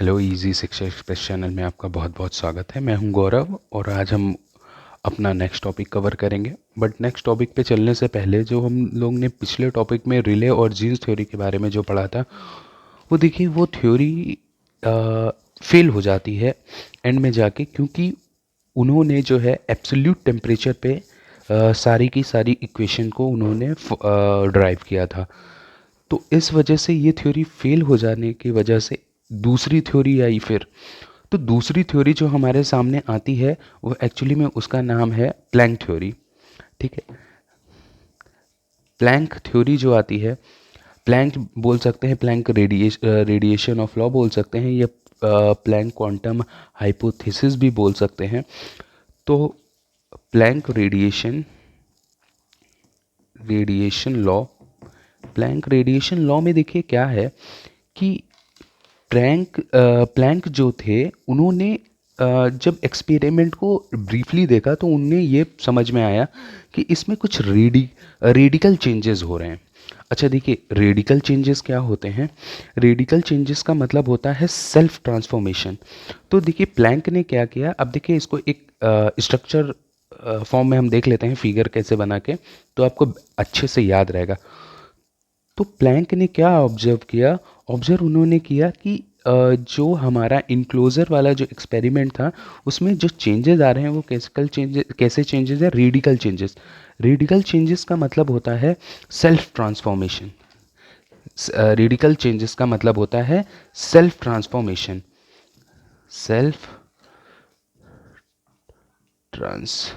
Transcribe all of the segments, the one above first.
Hello easy शिक्षा express channel में आपका बहुत बहुत स्वागत है। मैं हूं गौरव और आज हम अपना नेक्स्ट टॉपिक कवर करेंगे। बट नेक्स्ट टॉपिक पे चलने से पहले जो हम लोग ने पिछले टॉपिक में रिले और जीन्स थ्योरी के बारे में जो पढ़ा था, वो देखिए वो थ्योरी फेल हो जाती है एंड में जाके, क्योंकि उन्होंने जो है एब्सोल्यूट टेम्परेचर पे सारी की सारी इक्वेशन को उन्होंने ड्राइव किया था। तो इस वजह से ये थ्योरी फेल हो जाने की वजह से दूसरी थ्योरी आई फिर। तो दूसरी थ्योरी जो हमारे सामने आती है वो एक्चुअली में उसका नाम है प्लैंक थ्योरी। ठीक है, प्लैंक थ्योरी जो आती है, प्लैंक बोल सकते हैं, प्लैंक रेडिएशन ऑफ लॉ बोल सकते हैं, या प्लैंक क्वांटम हाइपोथेसिस भी बोल सकते हैं। तो Planck radiation law, Planck radiation law में देखिए क्या है कि प्लैंक जो थे उन्होंने जब एक्सपेरिमेंट को ब्रीफली देखा तो उन्हें ये समझ में आया कि इसमें कुछ रेडिकल चेंजेस हो रहे हैं। अच्छा देखिए, रेडिकल चेंजेस क्या होते हैं? रेडिकल चेंजेस का मतलब होता है सेल्फ ट्रांसफॉर्मेशन। तो देखिए प्लैंक ने क्या किया, अब देखिए इसको एक स्ट्रक्चर फॉर्म में हम देख लेते हैं, फिगर कैसे बना के, तो आपको अच्छे से याद रहेगा। तो प्लैंक ने क्या ऑब्जर्व किया? ऑब्जर्व उन्होंने किया कि जो हमारा इनक्लोजर वाला जो एक्सपेरिमेंट था उसमें जो चेंजेस आ रहे हैं वो कैसे चेंजेस है? Radical changes. रेडिकल चेंजेस का मतलब होता है सेल्फ ट्रांसफॉर्मेशन। रेडिकल चेंजेस का मतलब होता है self transformation. Self transformation,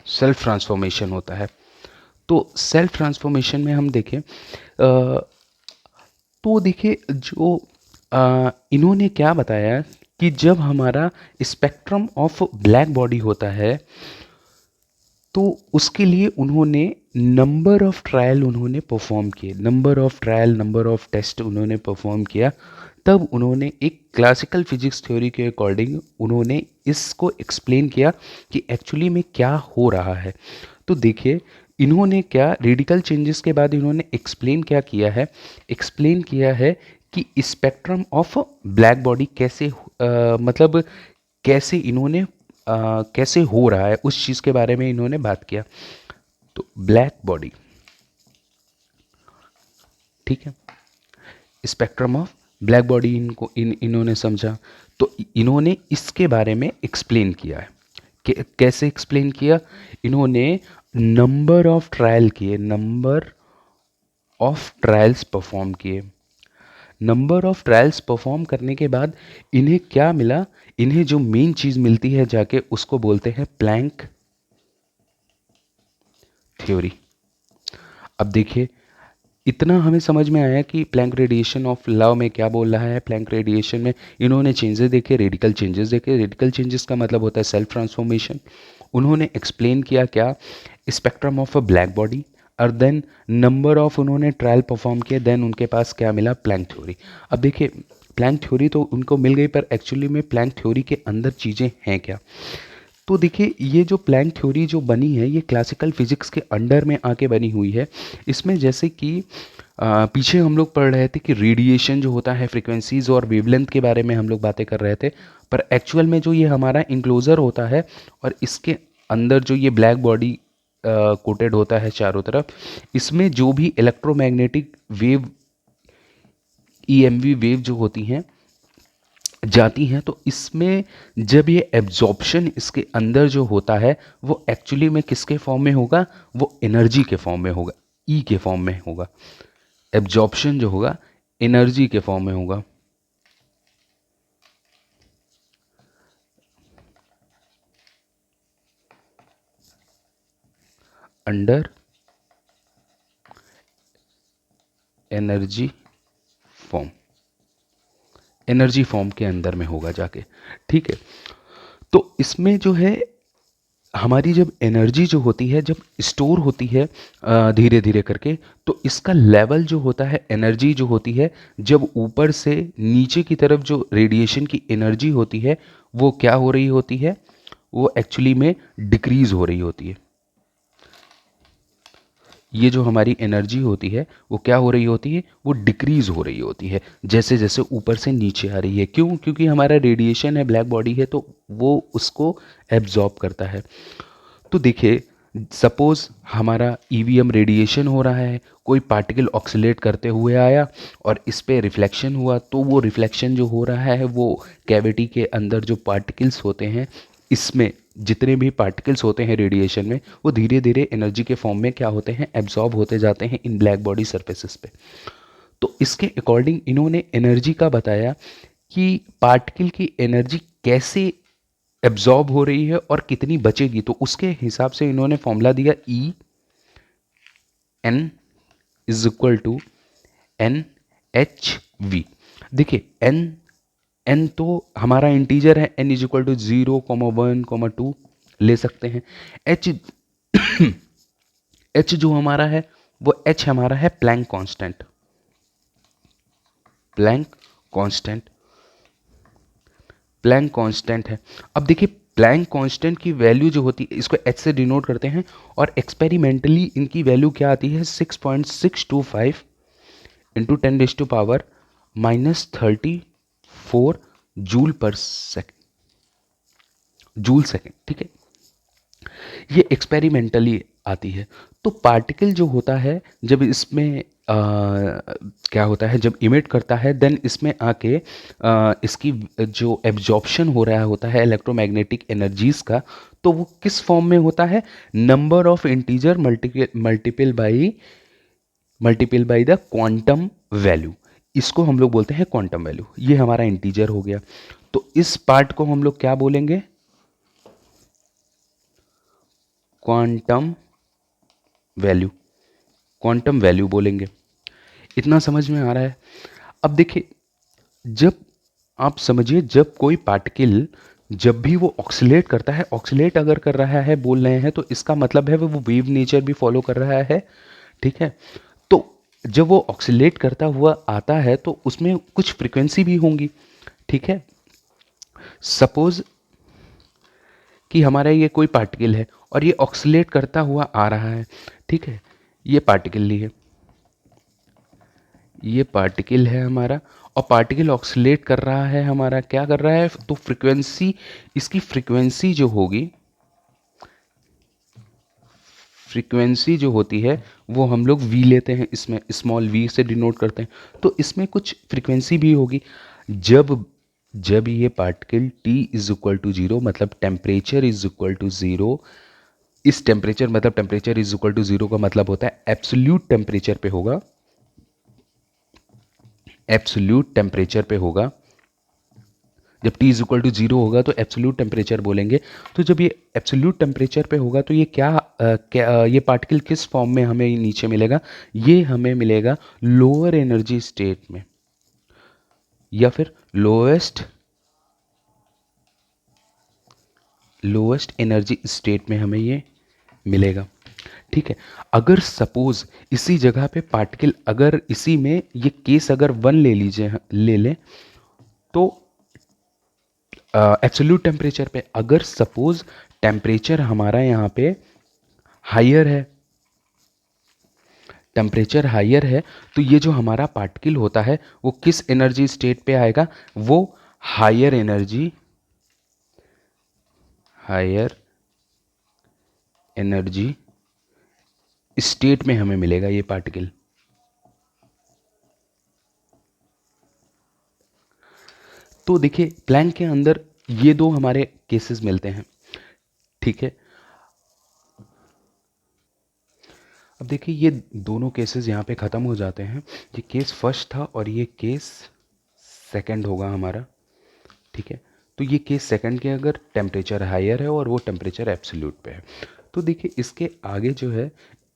self transformation होता है। तो सेल्फ ट्रांसफॉर्मेशन में हम देखें तो देखिए जो इन्होंने क्या बताया कि जब हमारा स्पेक्ट्रम ऑफ ब्लैक बॉडी होता है तो उसके लिए उन्होंने नंबर ऑफ ट्रायल उन्होंने परफॉर्म किए, number of trial, number of test उन्होंने परफॉर्म किया। तब उन्होंने एक क्लासिकल फिजिक्स थ्योरी के अकॉर्डिंग उन्होंने इसको एक्सप्लेन किया कि एक्चुअली में क्या हो रहा है। तो देखिए इन्होंने क्या रेडिकल चेंजेस के बाद इन्होंने एक्सप्लेन क्या किया है? एक्सप्लेन किया है कि स्पेक्ट्रम ऑफ ब्लैक बॉडी कैसे मतलब कैसे इन्होंने कैसे हो रहा है उस चीज़ के बारे में इन्होंने बात किया। तो ब्लैक बॉडी, ठीक है, स्पेक्ट्रम ऑफ ब्लैक बॉडी इन्होंने समझा। तो इन्होंने इसके बारे में एक्सप्लेन किया है। कैसे एक्सप्लेन किया? इन्होंने नंबर ऑफ ट्रायल किए, नंबर ऑफ ट्रायल्स परफॉर्म किए। नंबर ऑफ ट्रायल्स परफॉर्म करने के बाद इन्हें क्या मिला? इन्हें जो मेन चीज़ मिलती है जाके उसको बोलते हैं प्लैंक थ्योरी। अब देखिए इतना हमें समझ में आया कि प्लैंक रेडिएशन ऑफ लव में क्या बोल रहा है। प्लैंक रेडिएशन में इन्होंने चेंजेस देखे, रेडिकल चेंजेस देखे। रेडिकल चेंजेस का मतलब होता है सेल्फ ट्रांसफॉर्मेशन। उन्होंने एक्सप्लेन किया क्या? Spectrum of a black body. और देन नंबर ऑफ उन्होंने ट्रायल परफॉर्म किए, देन उनके पास क्या मिला? Planck theory. अब देखिए प्लैंक थ्योरी तो उनको मिल गई, पर एक्चुअली में प्लैंक थ्योरी के अंदर चीज़ें हैं क्या? तो देखिए ये जो प्लैंक थ्योरी जो बनी है ये क्लासिकल फिजिक्स के अंडर में आके बनी हुई है। इसमें जैसे कि पीछे हम लोग पढ़ रहे थे कि रेडिएशन जो होता है, फ्रिक्वेंसीज और वेवलेंथ के बारे में हम लोग बातें कर रहे थे, पर एक्चुअल में जो ये हमारा इंक्लोजर होता है और इसके अंदर जो ये ब्लैक बॉडी कोटेड होता है चारों तरफ, इसमें जो भी इलेक्ट्रोमैग्नेटिक वेव, ईएमवी वेव जो होती हैं जाती हैं, तो इसमें जब ये एब्जॉर्प्शन इसके अंदर जो होता है वो एक्चुअली में किसके फॉर्म में होगा? वो एनर्जी के फॉर्म में होगा, ई के फॉर्म में होगा। एब्जॉर्प्शन जो होगा एनर्जी के फॉर्म में होगा। Under energy form, energy form के अंदर में होगा जाके। ठीक है, तो इसमें जो है हमारी जब एनर्जी जो होती है जब स्टोर होती है धीरे धीरे करके, तो इसका लेवल जो होता है, एनर्जी जो होती है, जब ऊपर से नीचे की तरफ जो रेडिएशन की एनर्जी होती है वो क्या हो रही होती है? वो एक्चुअली में डिक्रीज हो रही होती है। ये जो हमारी एनर्जी होती है वो क्या हो रही होती है, वो डिक्रीज हो रही होती है जैसे जैसे ऊपर से नीचे आ रही है। क्यों? क्योंकि हमारा रेडिएशन है, ब्लैक बॉडी है, तो वो उसको एब्जॉर्ब करता है। तो देखिए, सपोज हमारा ईवीएम रेडिएशन हो रहा है, कोई पार्टिकल ऑक्सीलेट करते हुए आया और इस पे रिफ्लेक्शन हुआ, तो वो रिफ्लेक्शन जो हो रहा है वो कैविटी के अंदर जो पार्टिकल्स होते हैं, इसमें जितने भी पार्टिकल्स होते हैं रेडिएशन में, वो धीरे धीरे एनर्जी के फॉर्म में क्या होते हैं, एब्जॉर्ब होते जाते हैं इन ब्लैक बॉडी सरफेसेस पे। तो इसके अकॉर्डिंग इन्होंने एनर्जी का बताया कि पार्टिकल की एनर्जी कैसे एब्जॉर्ब हो रही है और कितनी बचेगी। तो उसके हिसाब से इन्होंने फॉर्मूला दिया, E N is equal to N H V. देखिए, एन एन तो हमारा इंटीजर है, एन इज इक्वल टू 0,1,2 ले सकते हैं। एच एच जो हमारा है वो एच हमारा है Planck constant, Planck constant, Planck constant है। अब देखिए, प्लैंक कांस्टेंट की वैल्यू जो होती है, इसको एच से डिनोट करते हैं, और एक्सपेरिमेंटली इनकी वैल्यू क्या आती है, 6.625 इंटू 10⁻⁻³ जूल पर सेकेंड, जूल सेकेंड, ठीक है। ये एक्सपेरिमेंटली आती है। तो पार्टिकल जो होता है, जब इसमें क्या होता है, जब इमिट करता है, देन इसमें आके इसकी जो एब्जॉर्प्शन हो रहा होता है इलेक्ट्रोमैग्नेटिक एनर्जीज का, तो वो किस फॉर्म में होता है, number of integer multiple by the quantum value. इसको हम लोग बोलते हैं क्वांटम वैल्यू। ये हमारा इंटीजर हो गया। तो इस पार्ट को हम लोग क्या बोलेंगे, क्वांटम वैल्यू, क्वांटम वैल्यू बोलेंगे। इतना समझ में आ रहा है? अब देखिए, जब आप समझिए, जब कोई पार्टिकल, जब भी वो ऑक्सीलेट करता है, ऑक्सीलेट अगर कर रहा है बोल रहे हैं, तो इसका मतलब है वो वेव नेचर भी फॉलो कर रहा है, ठीक है। तो जब वो ऑक्सीलेट करता हुआ आता है तो उसमें कुछ फ्रीक्वेंसी भी होंगी, ठीक है। सपोज कि हमारा ये कोई पार्टिकल है और ये ऑक्सीलेट करता हुआ आ रहा है, ठीक है। ये पार्टिकल लिए, ये पार्टिकल है हमारा, और पार्टिकल ऑक्सीलेट कर रहा है, हमारा क्या कर रहा है, तो फ्रीक्वेंसी, इसकी फ्रीक्वेंसी जो होगी, फ्रीक्वेंसी जो होती है वो हम लोग v लेते हैं, इसमें स्मॉल v से डिनोट करते हैं। तो इसमें कुछ फ्रीक्वेंसी भी होगी। जब जब ये particle t is equal to 0, मतलब टेम्परेचर इज इक्वल टू 0, इस टेम्परेचर, मतलब टेम्परेचर इज इक्वल टू 0 का मतलब होता है एब्सोल्यूट टेम्परेचर पे होगा, एब्सोल्यूट टेम्परेचर पे होगा। जब t इज इक्वल टू 0 होगा तो एब्सोल्यूट टेम्परेचर बोलेंगे। तो जब ये एब्सोल्यूट टेम्परेचर पे होगा तो ये ये पार्टिकल किस फॉर्म में हमें नीचे मिलेगा, ये हमें मिलेगा लोअर एनर्जी स्टेट में, या फिर लोएस्ट एनर्जी स्टेट में हमें ये मिलेगा, ठीक है। अगर सपोज इसी जगह पे पार्टिकल, अगर इसी में ये केस अगर 1 ले लीजिए, ले लें, तो एब्सोल्यूट टेम्परेचर पे अगर सपोज टेम्परेचर हमारा यहाँ पे हायर है, टेम्परेचर हायर है, तो ये जो हमारा पार्टिकल होता है वो किस एनर्जी स्टेट पे आएगा, वो higher energy, higher energy state में हमें मिलेगा ये पार्टिकल। तो देखिए, प्लैंक के अंदर ये दो हमारे केसेस मिलते हैं, ठीक है। अब देखिए, ये दोनों केसेस यहाँ पे ख़त्म हो जाते हैं। ये केस फर्स्ट था और ये केस सेकंड होगा हमारा, ठीक है। तो ये केस सेकंड के अगर टेम्परेचर हायर है और वो टेम्परेचर एब्सोल्यूट पे है, तो देखिए इसके आगे जो है,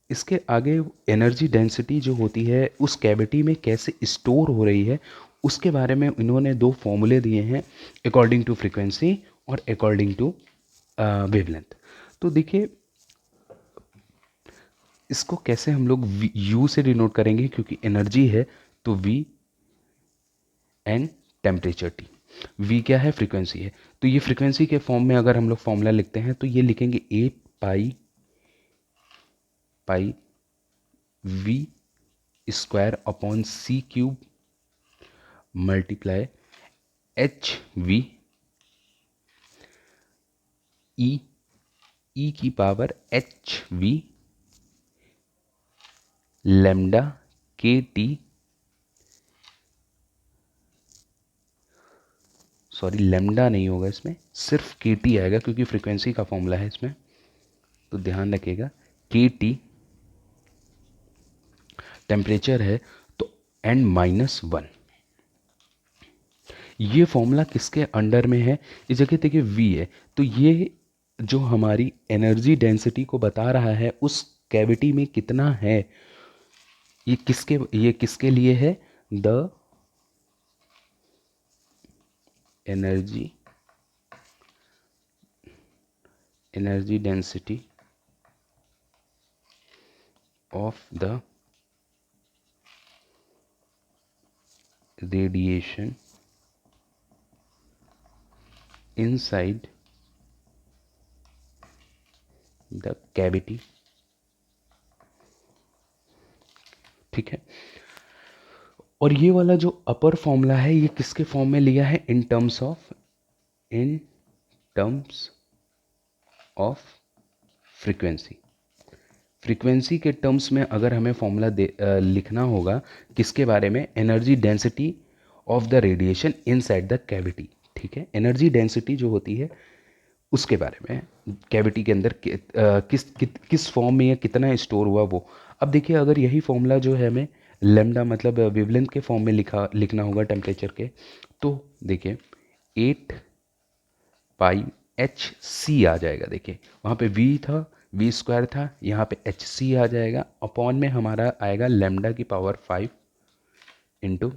इसके आगे एनर्जी डेंसिटी जो होती है उस कैविटी में कैसे स्टोर हो रही है, उसके बारे में इन्होंने दो फॉर्मूले दिए हैं, अकॉर्डिंग टू फ्रीक्वेंसी और अकॉर्डिंग टू वेवलेंथ। तो देखिए, इसको कैसे हम लोग यू से डिनोट करेंगे, क्योंकि एनर्जी है, तो V and temperature T. V क्या है, फ्रीक्वेंसी है, तो ये फ्रीक्वेंसी के फॉर्म में अगर हम लोग फॉर्मूला लिखते हैं तो ये लिखेंगे a pi, pi v square upon c cube multiply h v e की पावर एच वी लेमडा के टी, सॉरी लेमडा नहीं होगा इसमें, सिर्फ के टी आएगा क्योंकि फ्रीक्वेंसी का फॉर्मूला है इसमें, तो ध्यान रखिएगा के टी टेम्परेचर है तो n-1। ये फॉर्मूला किसके अंडर में है, इस जगह देखिए v है, तो ये जो हमारी एनर्जी डेंसिटी को बता रहा है उस कैविटी में कितना है, ये किसके लिए है, the energy density of the radiation inside the cavity। ठीक है, और ये वाला जो अपर फॉर्मूला है ये किसके फॉर्म में लिया है, इन टर्म्स ऑफ फ्रीक्वेंसी के टर्म्स में अगर हमें फॉर्मूला लिखना होगा किसके बारे में, energy density of the radiation inside the cavity. ठीक है, एनर्जी डेंसिटी जो होती है उसके बारे में, कैविटी के अंदर किस फॉर्म में या कितना स्टोर हुआ वो। अब देखिए अगर यही फॉर्मूला जो है हमें लेमडा मतलब वेवलेंथ के फॉर्म में लिखना होगा टेम्परेचर के, तो देखिए 8 पाई एच सी आ जाएगा। देखिए वहाँ पे वी था, वी स्क्वायर था, यहाँ पे एच सी आ जाएगा, अपॉन में हमारा आएगा लेमडा की पावर 5 इंटू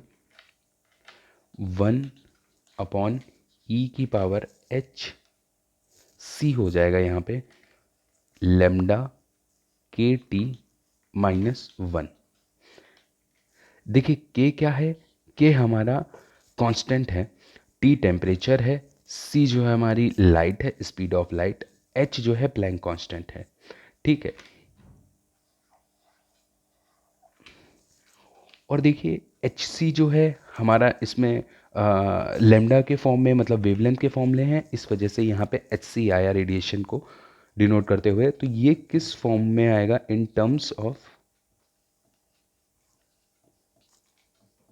1 अपॉन ई की पावर एच सी हो जाएगा यहाँ पे लेमडा के टी -1। देखिए के क्या है, के हमारा कांस्टेंट है, टी टेम्परेचर है, सी जो है हमारी लाइट है, स्पीड ऑफ लाइट, एच जो है प्लैंक कांस्टेंट है। ठीक है, और देखिए एच सी जो है हमारा इसमें लेमडा के फॉर्म में मतलब वेवलेंथ के फॉर्मूले हैं, इस वजह से यहाँ पे एच सी आया रेडिएशन को डिनोट करते हुए। तो ये किस फॉर्म में आएगा, in terms of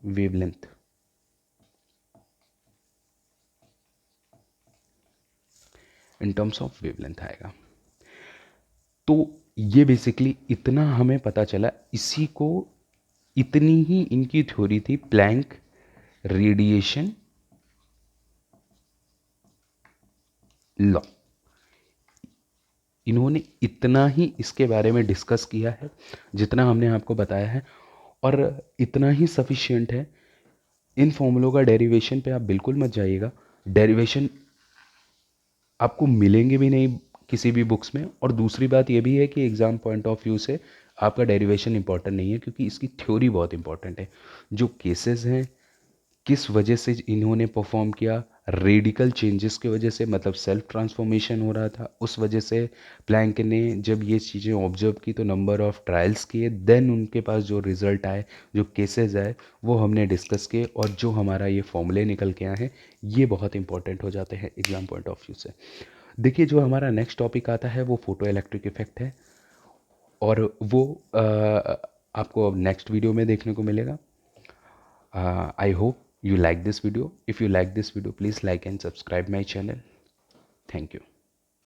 wavelength. In terms of wavelength आएगा। तो ये बेसिकली इतना हमें पता चला, इसी को इतनी ही इनकी थ्योरी थी प्लैंक रेडिएशन लॉ। इन्होंने इतना ही इसके बारे में डिस्कस किया है जितना हमने आपको बताया है, और इतना ही सफिशिएंट है। इन फॉर्मूलों का डेरिवेशन पे आप बिल्कुल मत जाइएगा, डेरिवेशन आपको मिलेंगे भी नहीं किसी भी बुक्स में। और दूसरी बात ये भी है कि एग्ज़ाम पॉइंट ऑफ व्यू से आपका डेरिवेशन इंपॉर्टेंट नहीं है, क्योंकि इसकी थ्योरी बहुत इंपॉर्टेंट है। जो केसेस हैं, किस वजह से इन्होंने परफॉर्म किया, रेडिकल चेंजेस की वजह से, मतलब सेल्फ ट्रांसफॉर्मेशन हो रहा था, उस वजह से प्लैंक ने जब ये चीज़ें ऑब्जर्व की तो नंबर ऑफ ट्रायल्स किए, देन उनके पास जो रिज़ल्ट आए, जो केसेस आए, वो हमने डिस्कस किए, और जो हमारा ये फॉर्मूले निकल के आए हैं ये बहुत इंपॉर्टेंट हो जाते हैं एग्ज़ाम पॉइंट ऑफ व्यू से। देखिए जो हमारा नेक्स्ट टॉपिक आता है वो फोटो इलेक्ट्रिक इफेक्ट है, और वो आपको अब नेक्स्ट वीडियो में देखने को मिलेगा। I hope you like this video. If you like this video, please like and subscribe my channel. Thank you.